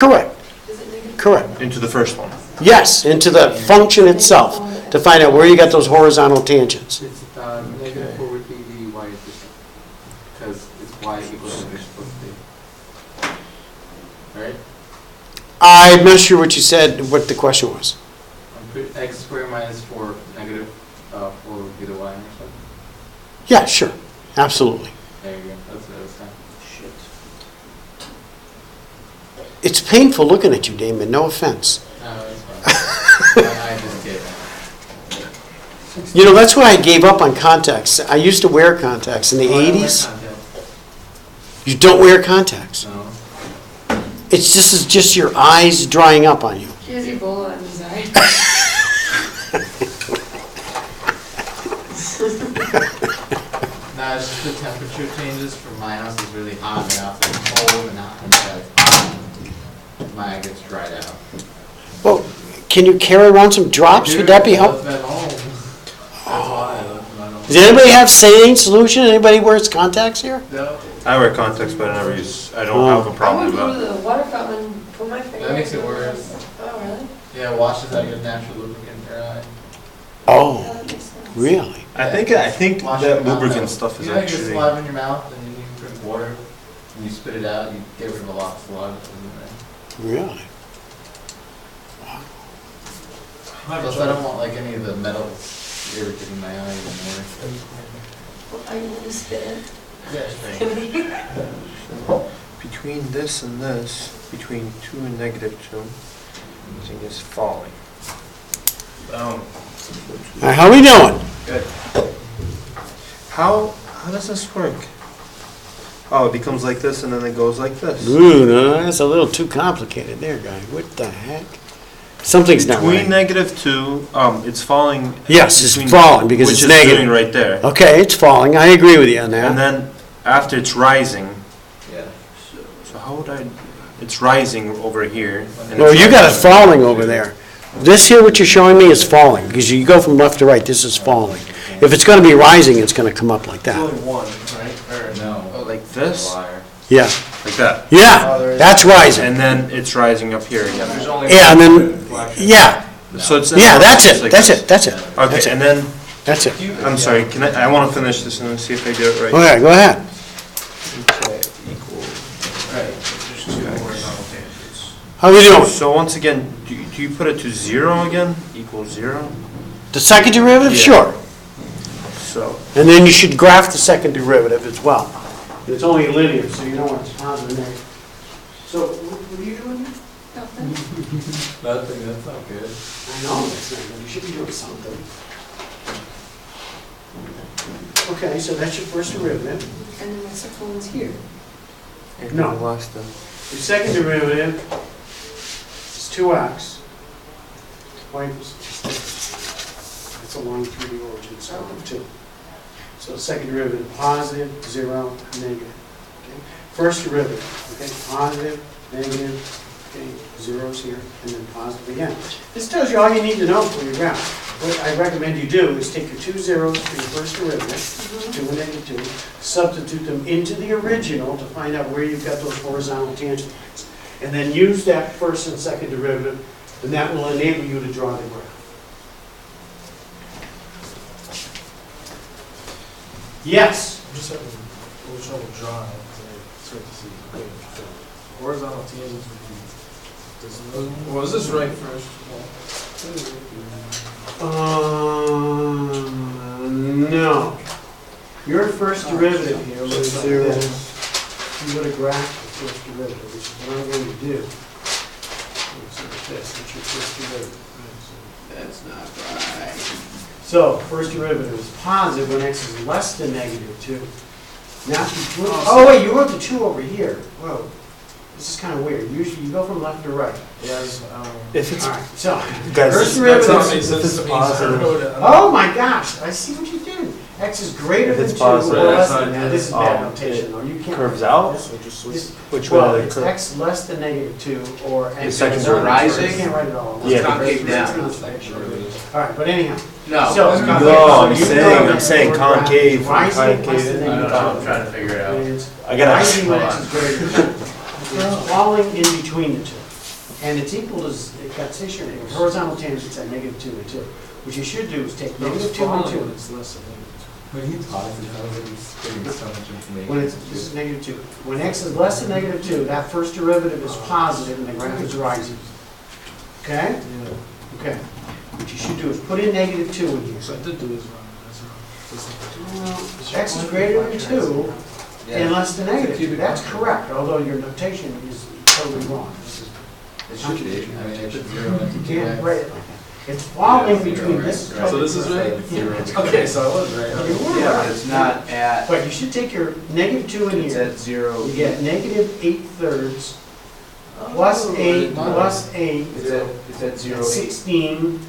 Correct, Is it negative? correct. Into the first one. Yes, into the function itself, to find out where you got those horizontal tangents. It's, negative 4 would be the y addition, because it's y equals what it's supposed to be. Right? I'm not sure what you said, what the question was. X squared minus 4, negative 4 would be the y intercept. Yeah, sure, absolutely. There you go, that's what I was saying. It's painful looking at you, Damon, no offense. No, that's fine. I just gave it. You know, that's why I gave up on contacts. I used to wear contacts in the 80s. You don't wear contacts. No. It's just your eyes drying up on you. He has Ebola in his eye. No, it's just the temperature changes from my house is really hot, and now it's like cold, and now it's like my eye gets dried out. Well, can you carry around some drops? Would that be helpful? I live at home. That's why I live at home. Does anybody have saline solution? Anybody wears contacts here? No. I wear contacts, but I never use. I don't have a I problem would with go to that. the water fountain, put my finger. That makes it in worse. Oh, really? Yeah, it washes out your natural lubricant in your eye. Yeah, Oh, that makes sense. really? I think Wash that your mouth lubricant out. stuff is You know, you get actually. saliva in your mouth, and you drink water, and you spit it out, you get rid of a lot of saliva that's in there. Really? Plus, I don't want like any of the metals irritating my eye anymore. Well, are you gonna spit it? Between this and this, between 2 and -2, everything is falling. All right, how we doing? Good. How does this work? Oh, it becomes like this and then it goes like this. Ooh, no, that's a little too complicated there, guy. What the heck? Something's not Between right. -2, it's falling. Yes, it's between- falling because which it's it's negative. doing right there. Okay, it's falling. I agree with you on that. And then after it's rising, Yeah. so how would I? It's rising over here. and No, it's you got it rising. falling over there. This here, what you're showing me, is falling, because you go from left to right, this is falling. If it's gonna be rising, it's gonna come up like It's that. only one, right? Or No. oh, like this, Liar. Yeah, like that. yeah, that's rising. And then it's rising up here again. Yeah, and then, yeah, So it's yeah, that's it's it, like that's this. it, that's it, Okay, and then that's it. I'm sorry. Can I want to finish this and see if I do it right. Okay, go ahead. Okay, equals. Right. How we doing? So once again, do you put it to 0 again? Equals 0. The second derivative, Yeah. sure. So And then you should graph the second derivative as well. It's only linear, so you know what it's positive and negative. So, what are you doing here? Nothing. Nothing, that's not good. I know, that's not good. You should be doing something. Okay, so that's your first derivative. And then my second one's here. No. lost them. Your second derivative is 2x. It's a line through the origin, so 2. So the second derivative, positive, 0, negative. Okay. First derivative, okay, positive, negative, okay, zeros here, and then positive again. This tells you all you need to know for your graph. What I recommend you do is take your 2 zeros for your first derivative, 2 and -2, substitute them into the original to find out where you've got those horizontal tangent lines. And then use that first and second derivative, and that will enable you to draw the graph. Yes? Just having a little trouble drawing it, because I start to see, okay, so horizontal tangents would be, was this right first? No. Your first derivative here was this. You would have graphed the first derivative, which is what I'm going to do. Let's look at this, that's your first derivative. That's not right. So, first derivative is positive when x is less than -2. Now, oh wait, you wrote the 2 over here. Whoa, this is kind of weird. Usually you go from left to right. Yes. If it's All right, so, Guys, first That's how it derivative. makes sense to me. positive. Oh my gosh, I see what you did. X is greater If than it's 2 positive, or less that's than not that. This is bad good. notation, though. You can't. curves out? This- So just switch. this- Which Well, way? it's x less than -2 or x. second is derivative. rising. You can't write it all. Yeah, concave down. All right, but anyhow. No. So, No, I'm saying concave, Rising less concave. than I don't know, I'm -2 trying to figure it out. is I gotta. rising when x is greater than 2. It's falling in between the two. and it's equal to, it got stationary, horizontal tangents at negative 2 and 2. What you should do is take negative 2 and 2. It's less than negative When he talks, it sounds like he's giving so much information. When it's, this is negative 2. When x is less than negative 2, that first derivative is positive and the graph is rising. Okay? 2. Yeah. Okay. What you should do is put in negative 2 in here. So I did do this wrong. That's wrong. That's Well, x is greater than 2 and less than negative 2. That's correct, although your notation is totally wrong. It should be, I mean, if it's 0 and You it's can't 2x. not it. It's falling Yeah, between right, this. right. So this is right? It's 0 and right. Okay, so I was right. You Okay. were Yeah, but right. it's not at, But you should take your negative 2 in it's here. at 0. You get negative 8/3 plus 8 plus 8. It's at 0, That's 16.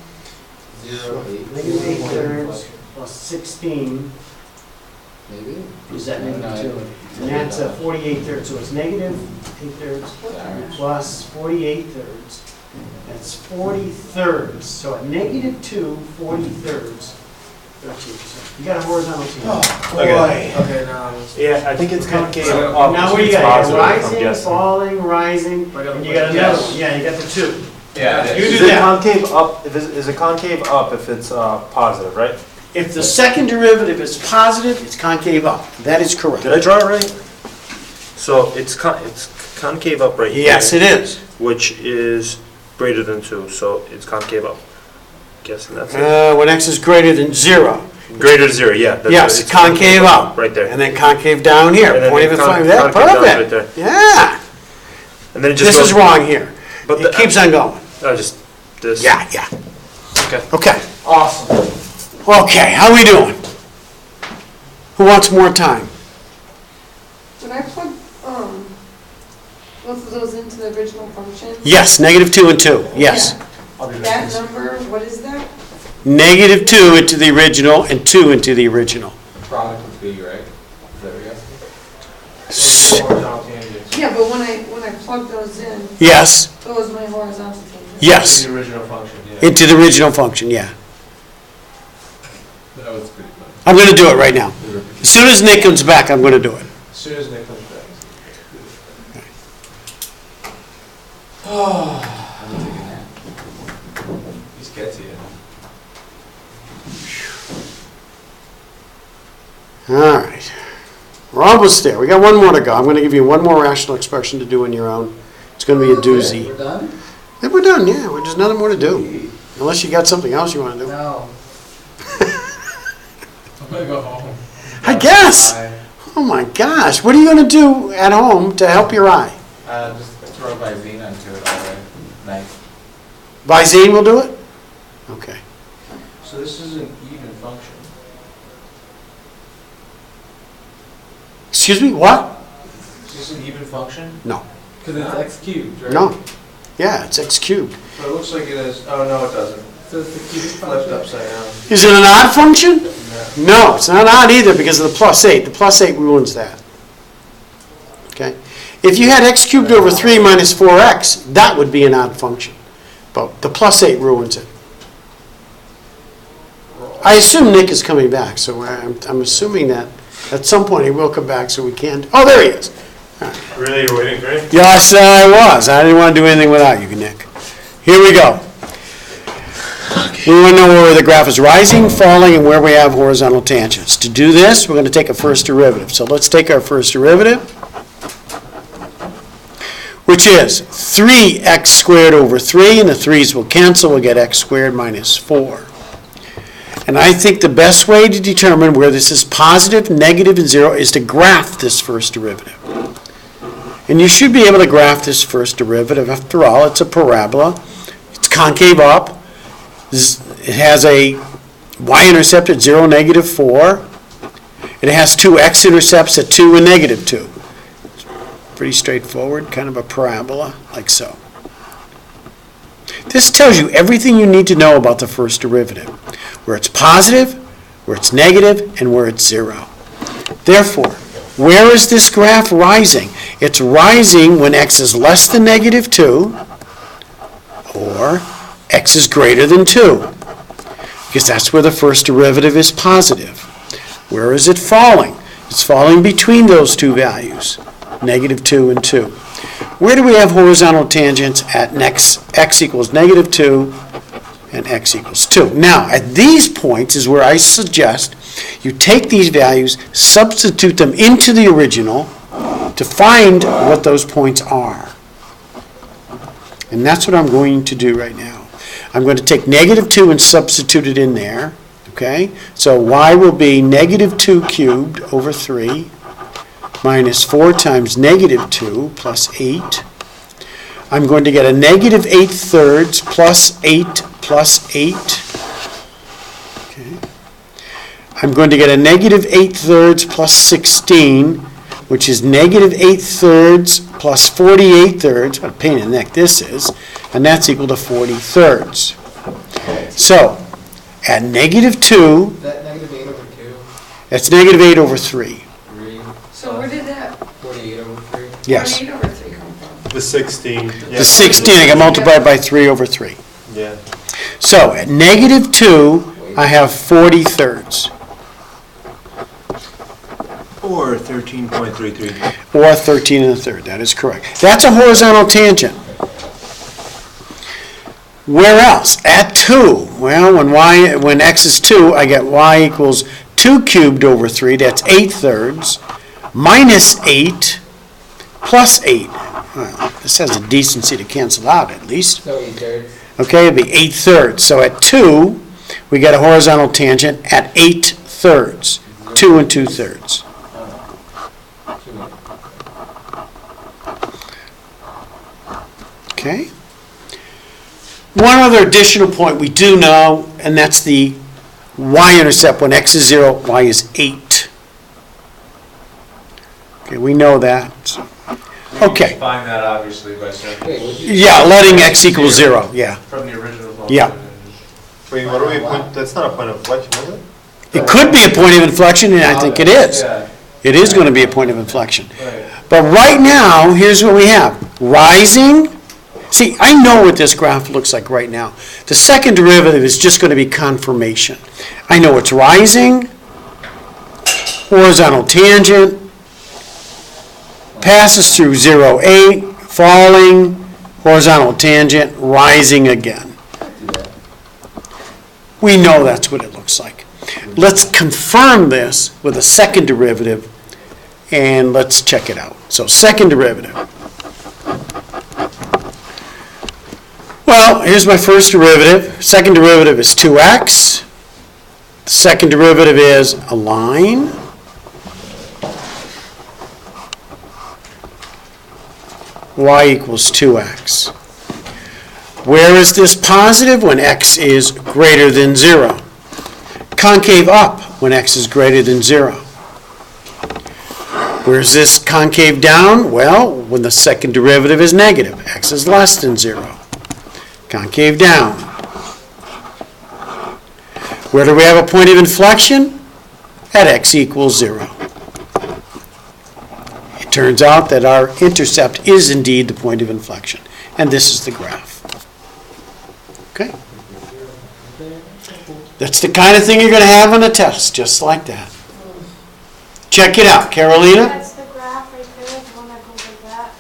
0, 8. Negative 8/3 plus 16 Maybe? is that No, negative 2. it's And that's 48/3, so it's negative 8/3 plus 48/3. That's 40/3. So at negative 2, 40/3, 13%. You got a horizontal tangent. Okay. Okay, now. Yeah, I think it's concave So, up. Now what do you It's got? positive, You're I'm rising, guessing. falling, rising, I gotta and you put- got another Yes. one. Yeah, you got the 2. Yeah, You Is do it that. concave up, is it concave up if it's positive, right? If the second derivative is positive, it's concave up. That is correct. Did I draw it right? So it's concave up right here. Yes, it is. Which is greater than 2, so it's concave up. Guessing that's it. When x is greater than 0. Greater than 0, yeah. that's Yes, it. It's concave up. Right there. And then concave down here. And then Point of con- that, concave down right perfect. there. Yeah. And then it just This is goes. wrong here. But It keeps on going. just this. Yeah, yeah. Okay. Okay. Awesome. Okay, how we doing? Who wants more time? When I plug, both of those into the original function? Yes, negative 2 and 2, yes. That number, what is that? Negative 2 into the original and 2 into the original. Product with B, right? Is that what you're asking? Horizontal tangents. Yeah, but when I plug those in, Yes, those are my horizontal tangents. yes, The original function, yeah. into the original function, yeah. That was pretty fun. I'm going to do it right now. As soon as Nick comes back, I'm going to do it. As soon as Nick comes back. I'm gonna take a nap. He's gets you. All right. We're almost there. We got one more to go. I'm going to give you one more rational expression to do on your own. It's going to be a doozy. We're done? Then we're done, yeah. There's nothing more to do. Unless you got something else you want to do. No. I'm gonna go home. I guess. Bye. Oh my gosh. What are you going to do at home to help your eye? Just throw Visine onto it all right. Nice. Visine will do it? Okay. So this is an even function. Excuse me, what? Is this an even function? No. Because it's x cubed, right? No. Yeah, it's x cubed. But it looks like it is, oh no, it doesn't. So it's the cubic Flipped function? upside down. Is it an odd function? No. No, it's not odd either because of the plus 8. The plus 8 ruins that. Okay? If you had x cubed over 3 minus 4x, that would be an odd function. But the plus 8 ruins it. I assume Nick is coming back, so I'm assuming that at some point he will come back so we can. Oh, there he is. Really, you're waiting for me? Yes, I was. I didn't want to do anything without you, Nick. Here we go. We want to know where the graph is rising, falling, and where we have horizontal tangents. To do this, we're going to take a first derivative. So let's take our first derivative, which is 3x squared over 3, and the 3's will cancel. We'll get x squared minus 4. And I think the best way to determine where this is positive, negative, and 0 is to graph this first derivative. And you should be able to graph this first derivative. After all, it's a parabola. It's concave up. It has a y-intercept at 0, negative 4. It has two x-intercepts at 2 and negative 2. It's pretty straightforward, kind of a parabola, like so. This tells you everything you need to know about the first derivative, where it's positive, where it's negative, and where it's 0. Therefore, where is this graph rising? It's rising when x is less than negative 2, or x is greater than 2, because that's where the first derivative is positive. Where is it falling? It's falling between those two values, negative 2 and 2. where do we have horizontal tangents at next x equals -2 and x equals 2? Now, at these points is where I suggest you take these values, substitute them into the original to find what those points are. And that's what I'm going to do right now. I'm going to take -2 and substitute it in there, okay? So y will be -2 cubed over 3 minus 4 times -2 plus 8. I'm going to get a -8/3 plus 8 plus 8. Okay. I'm going to get a -8/3 plus 16, which is -8/3 plus 48/3. What a pain in the neck this is. And that's equal to 40/3. So, at -2, That -8 over 2, that's -8 over 3. 3, So where did that 48 over 3. Yes. 48 over 3 come from? The 16. The 16, I can multiply by 3 over 3. Yeah. So, at -2, I have 40/3, Or 13.33. or 13 1/3. That is correct. That's a horizontal tangent. Where else? At 2. Well, when x is 2, I get y equals 2 cubed over 3. That's 8/3 minus 8 plus 8. Well, this has a decency to cancel out at least. So 8/3. Okay, it'd be 8/3. So at 2, we get a horizontal tangent at 8/3. 2 and 2/3. Okay? One other additional point we do know, and that's the y-intercept. When x is 0, y is 8. Okay, we know that. So- Okay. Find that obviously by Wait, saying would you? Yeah, letting x equal 0, yeah. from the original function. Yeah. Wait, what are we, that's not a point of inflection, is it? It could be a point of inflection, and I think it is. Yeah, It is going to be a point of inflection. right. But right now, here's what we have. Rising. See, I know what this graph looks like right now. The second derivative is just going to be confirmation. I know it's rising, horizontal tangent, passes through 0, 8, falling, horizontal tangent, rising again. We know that's what it looks like. Let's confirm this with a second derivative, and let's check it out. So second derivative. Well, here's my first derivative. Second derivative is 2x. The second derivative is a line. Y equals 2x. Where is this positive? When x is greater than 0. Concave up when x is greater than 0. Where's this concave down? Well, when the second derivative is negative. X is less than 0. Concave down. Where do we have a point of inflection? At x equals 0. It turns out that our intercept is indeed the point of inflection. And this is the graph. Okay? That's the kind of thing you're going to have on a test, just like that. Check it out, Carolina. That's the graph right there, the one that goes like that.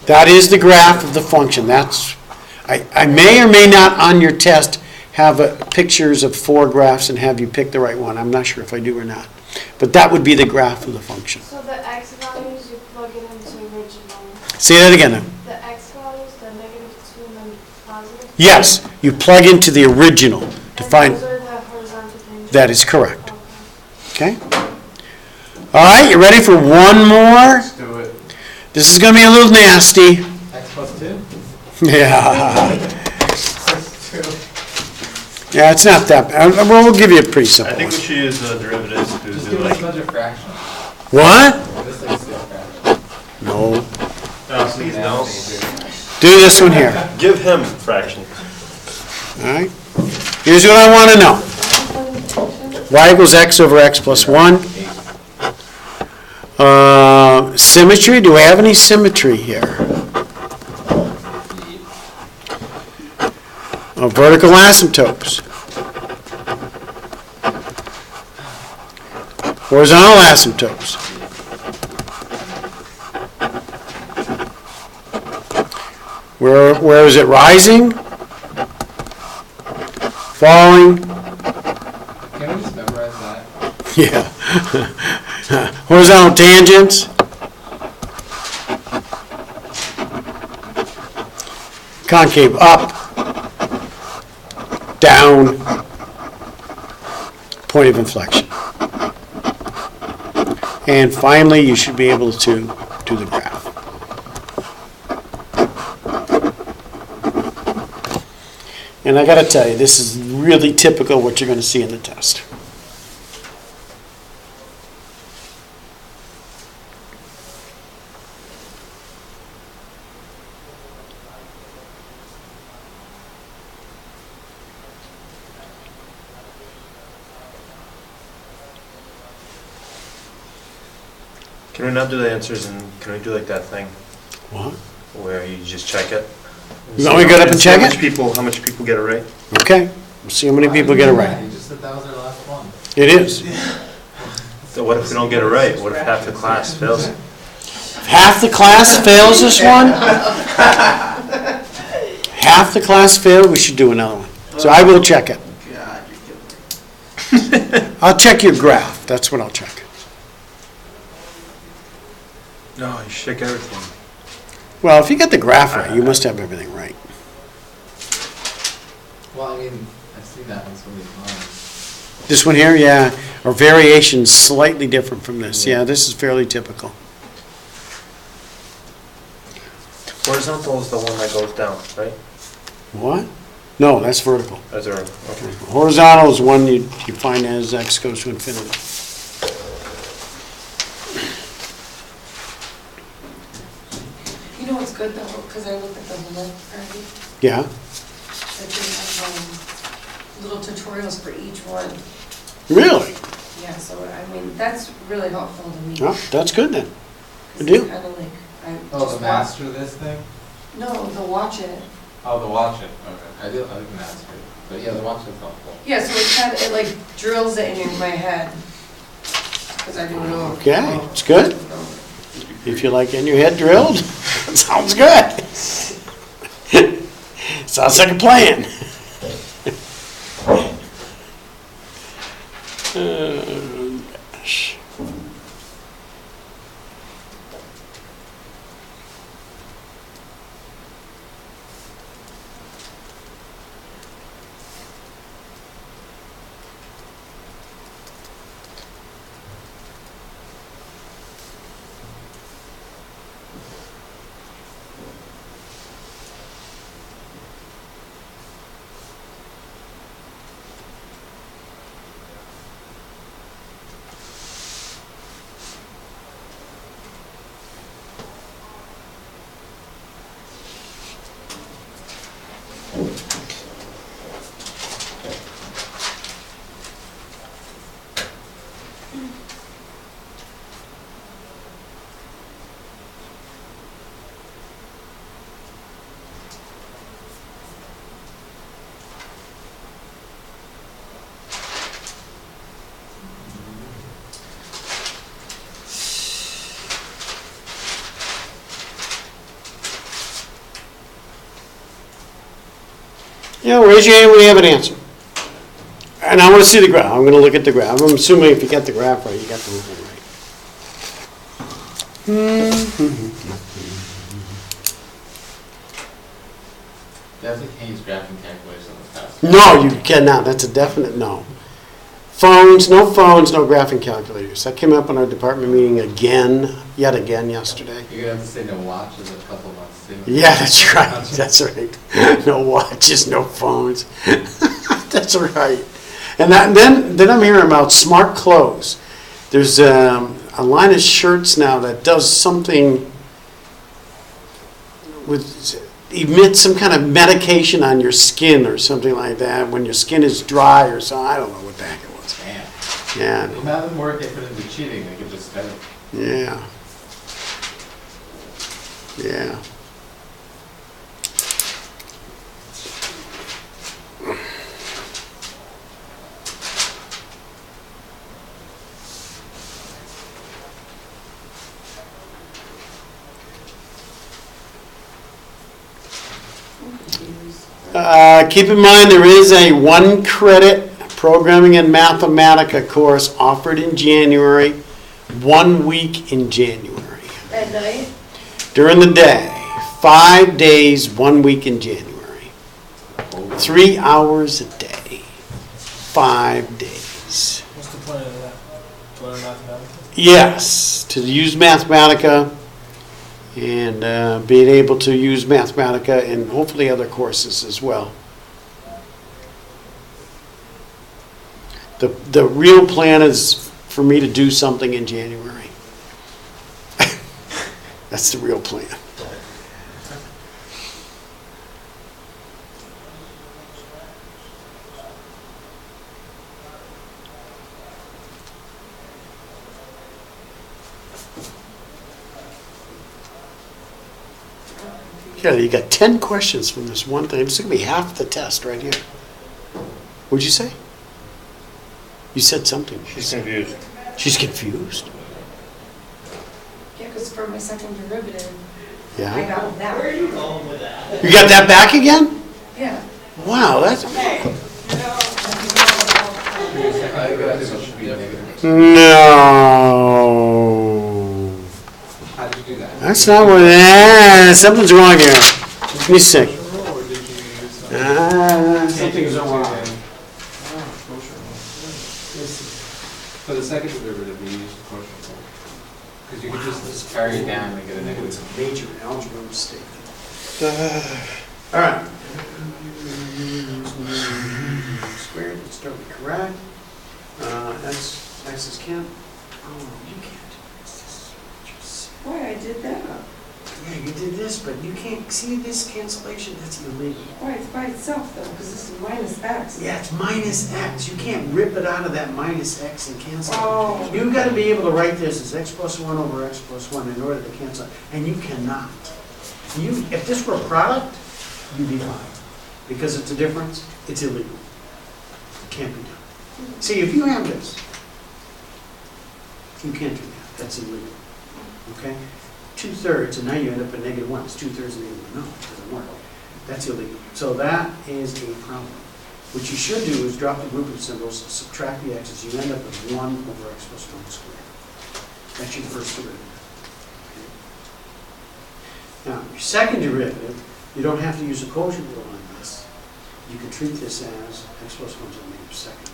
That is the graph of the function. I may or may not on your test have pictures of 4 graphs and have you pick the right one. I'm not sure if I do or not. But that would be the graph of the function. So the x values, you plug it into original. Say that again. The x values, the -2 and then positive. Yes, you plug into the original to And find. those are the horizontal tangents. That is correct. Okay. Okay? All right, you ready for one more? Let's do it. This is going to be a little nasty. X plus 2? Yeah. Plus 2. Yeah, it's not that bad. Well, we'll give you a pretty I simple think we one. should use derivatives to Just do give us like, a bunch of fractions. What? This thing's still fractions. No. no, please no. Do this one here. Give him fractions. All right? Here's what I want to know. Y equals x over x plus 1. Symmetry, do we have any symmetry here? Vertical asymptotes. Horizontal asymptotes. Where is it rising? Falling? Can we just memorize that? Yeah. Horizontal tangents? Concave up, down, point of inflection. And finally, you should be able to do the graph. And I gotta tell you, this is really typical what you're gonna see in the test. Can we not do the answers and can we do like that thing What? where you just check it? You want me to get up and check How much it? people, how much people get it right? Okay, let's see how many people get it right. You just said that was our last one. It is. So what if we don't get it right? What if half the class fails it? Half the class fails this one? Half the class failed, we should do another one. So I will check it. God, you're killing me. I'll check your graph, that's what I'll check. No, you should check everything. Well, if you get the graph right, you must have everything right. Well, I mean, I've seen that one so many times. This one here, yeah, or variations slightly different from this. Yeah, this is fairly typical. Horizontal is the one that goes down, right? What? No, that's vertical. As a, okay. Horizontal is one you find as x goes to infinity. You know what's good though, because I looked at the homework already, Yeah, that they have little tutorials for each one. really? Yeah, so I mean, that's really helpful to me. Oh, that's good then. Good deal. Kind of like, I Oh, just the master this thing? No, the watch it. Oh, the watch it, okay. I like the master, but yeah, the watch it's helpful. Yeah, so it kind of, it like drills it in my head. Because I didn't know. Okay, it's good. If you like getting your head drilled, sounds good. Sounds like a plan. Gosh. Yeah, raise your hand when you have an answer. And I want to see the graph. I'm going to look at the graph. I'm assuming if you got the graph right, you got the movement right. Definitely can't use graphing calculators on the test. No, you cannot. That's a definite no. Phones, no graphing calculators. That came up in our department meeting yet again yesterday. You're gonna have to say no watches a couple months too. Yeah, that's right. That's right. No watches, no phones. That's right. And then I'm hearing about smart clothes. There's a line of shirts now that does something with emits some kind of medication on your skin or something like that when your skin is dry or something. I don't know what the heck it was. Damn. Yeah. The amount of work they put into cheating, they could just spend it. Yeah. Yeah. Keep in mind, there is a 1-credit Programming and Mathematica course offered in January, 1 week in January. At night? During the day, 5 days, 1 week in January. 3 hours a day, 5 days. What's the point of that? To learn mathematics? Yes, to use Mathematica and being able to use Mathematica and hopefully other courses as well. The real plan is for me to do something in January. That's the real plan. Yeah, you got 10 questions from this one thing. It's going to be half the test right here. What'd you say? You said something. She's confused. She's confused? Yeah, because for my second derivative, I Yeah. got that. You got that back again? Yeah. Wow, that's... I guess it should be negative. No. How did you do that? That's not what... something's wrong here. Let me see. Something's wrong. For the second derivative, you use the quotient rule. Because you can just carry it down and get a negative. It's a major algebra mistake. All right. Squared, let's start with correct. X is can't. Oh, you can't do this. This is what you said. Boy, I did that. Yeah, you did this, but you can't see this cancellation. That's illegal. Boy, it's by itself though, because this is minus X. Yeah, it's minus X. You can't rip it out of that minus X and cancel it. Oh. You've got to be able to write this as X plus 1 over X plus 1 in order to cancel it. And you cannot. If this were a product, you'd be fine. Because it's a difference, it's illegal. It can't be done. See, if you have this, you can't do that. That's illegal. Okay? 2/3, and now you end up at -1. It's 2/3 negative 1. No, it doesn't work. That's illegal. So that is a problem. What you should do is drop the group of symbols, subtract the x's, you end up with 1 over x plus 1 squared. That's your first derivative. Okay. Now, your second derivative, you don't have to use a quotient rule on this. You can treat this as x plus 1 to the negative second.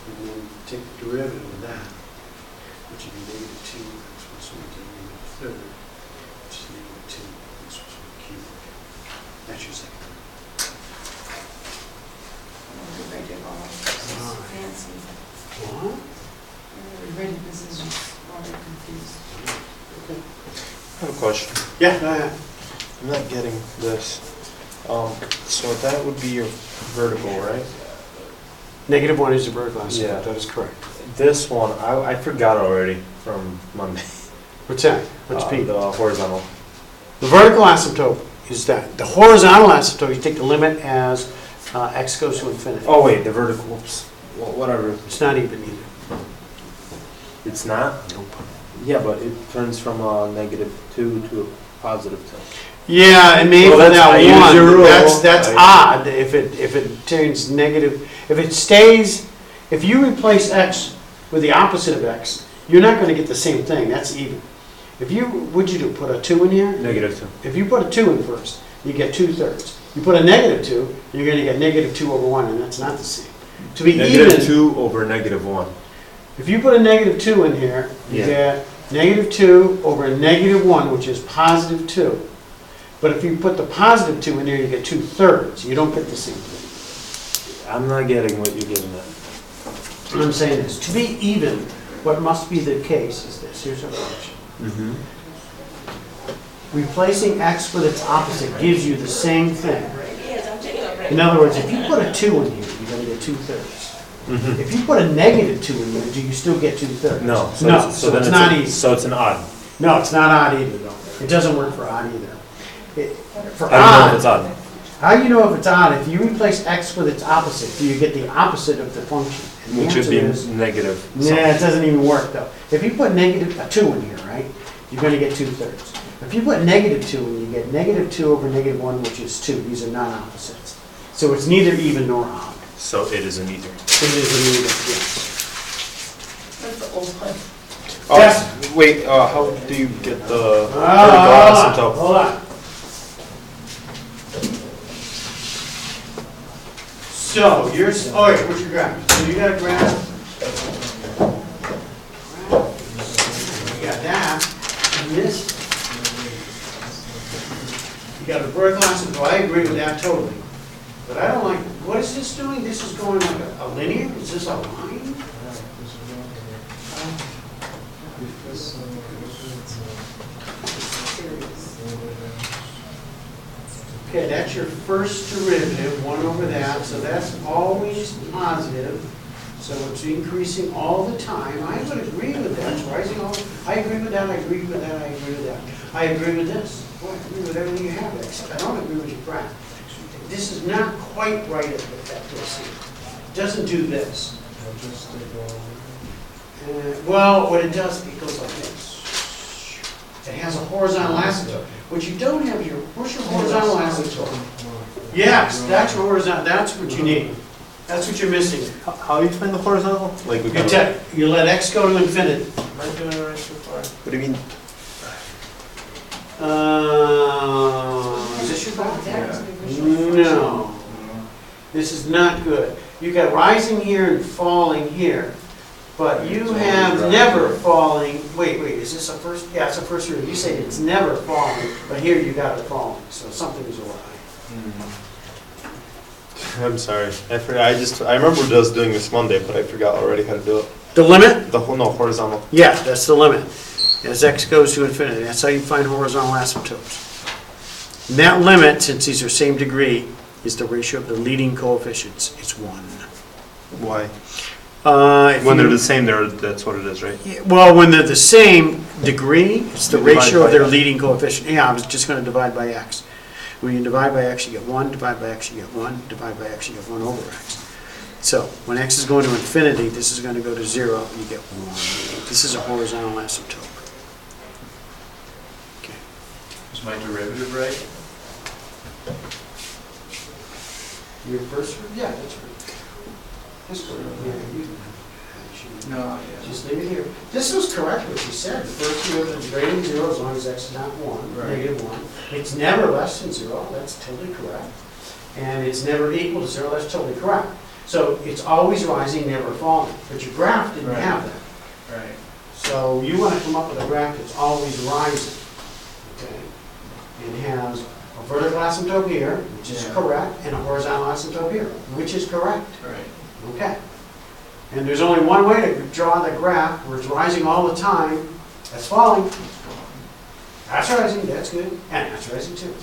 And then take the derivative of that, which would be negative 2 x plus 1 to the negative third, which is negative 2 x plus 1 cubed. That's your second derivative. I did all this is fancy. What? I read it, this is just water confused. Okay. I have a question. Yeah, go ahead. I'm not getting this. So that would be your vertical, right? -1 is the vertical asymptote. Yeah. That is correct. This one, I forgot already from Monday. What's that? What's P? The horizontal. The vertical asymptote is that. The horizontal asymptote, you take the limit as x goes to infinity. Oh wait, the vertical, whoops. Well, whatever. It's not even either. It's not? Nope. Yeah, but it turns from a -2 to a +2. Yeah, and maybe Well, that I use one, your rule. that's odd if it turns negative. If it stays, if you replace x with the opposite of x, you're not going to get the same thing. That's even. If you, what'd you do, put a 2 in here? -2. If you put a 2 in first, you get 2/3. You put a -2, you're going to get -2 over 1, and that's not the same. To be even, -2 over -1. if you put a -2 in here, you Yeah. get -2 over a -1, which is +2. But if you put the +2 in there, you get 2/3. You don't get the same thing. I'm not getting what you're getting at. What I'm saying is, to be even, what must be the case is this. Here's our function. Mm-hmm. Replacing x with its opposite gives you the same thing. In other words, if you put a 2 in here, you're going to get 2/3. Mm-hmm. If you put a -2 in here, do you still get 2/3? No. No, so then it's not a- easy. So it's an odd. No, it's not odd either, though. It doesn't work for odd either. For I don't know if odd, it's odd. how do you know if it's odd? If you replace x with its opposite, do you get the opposite of the function? And the Which would answer be is, negative. nah, it doesn't even work, though. If you put a 2 in here, right, you're going to get 2/3. If you put -2, and you get -2 over -1, which is 2, these are non-opposites. So it's neither even nor odd. So it is an either. It is an either, yes. That's the old one. Yes. Wait, how do you get the vertical asymptote? Hold on. So, yours, oh, wait, what's your graph? So you got a graph. You got that, and this. You got a vertical asymptote, I agree with that totally. But I don't like, what is this doing? This is going like a linear, is this a line? Okay, that's your first derivative, 1 over that, so that's always positive. So it's increasing all the time. I would agree with that, it's rising all, I agree with that, I agree with that, I agree with that. I agree with this. Boy, I agree with everything you have, except I don't agree with your graph. This is not quite right at this. It doesn't do this. Well, what it does, it goes like this. It has a horizontal asymptote. What you don't have here, where's your horizontal asymptote? Yes, that's your horizontal, that's what you need. That's what you're missing. How do you find the horizontal? Like we got. You let x go to infinity. Am I doing it right so far? What do you mean? Is this your graph? No. This is not good. You got rising here and falling here. But you have never falling, wait, is this a first? Yeah, it's a first root. You say it's never falling, but here you got it falling, so something is awry. I'm sorry. I forgot. I remember us doing this Monday, but I forgot already how to do it. The limit? The whole horizontal. Yeah, that's the limit. As x goes to infinity, that's how you find horizontal asymptotes. And that limit, since these are same degree, is the ratio of the leading coefficients. It's 1. Why? If When they're you- the same, that's what it is, right? Well, when they're the same degree, it's the You divide ratio of by their x. leading coefficient. Yeah, I was just going to divide by x. When you divide by x, you get 1, divide by x, you get 1, divide by x, you get 1 over x. So when x is going to infinity, this is going to go to 0, you get 1. This is a horizontal asymptote. Okay. Is my derivative right? Your first, yeah, that's right. This one, yeah, you, No, yeah. just leave it here. This was correct what you said. The first derivative is greater than 0 as long as x is not 1, Right. -1. It's never less than 0, that's totally correct. And it's never equal to 0, that's totally correct. So it's always rising, never falling. But your graph didn't Right. have that. Right. So you want to come up with a graph that's always rising. Okay? It has a vertical asymptote here, which is Yeah. correct, and a horizontal asymptote here, which is correct. Right. Okay. And there's only one way to draw the graph where it's rising all the time. That's falling. That's rising, that's good. And that's rising too.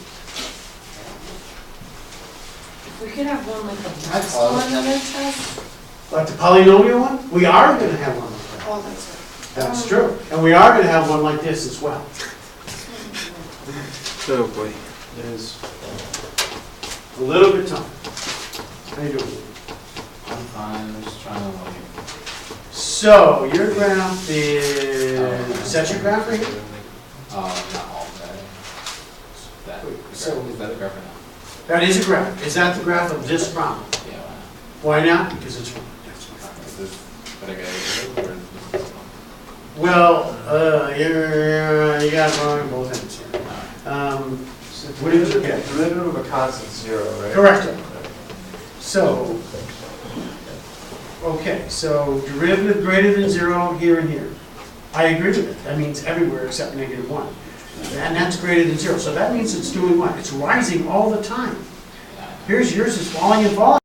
If we could have one like the That's next all. one that I test. Like the polynomial one, we are going to have one like that. Oh, that's right. That's true. And we are going to have one like this as well. Oh boy. It is. A little bit tough. How you doing? I'm fine, I'm just trying to like. So your graph is that your graph right here? Not all that. That, So- is that a graph or not? That is a graph. Is that the graph of this problem? Yeah, why not? Why not? Because it's wrong. That's why. Is this, but I got it, or is this one? Well, you got it wrong on both ends here. What did you get? Derivative of a constant 0, right? Correct. So, okay, so derivative greater than 0 here and here. I agree with it. That means everywhere except -1. And that's greater than 0. So that means it's doing what? It's rising all the time. Yeah. Here's yours is falling and falling.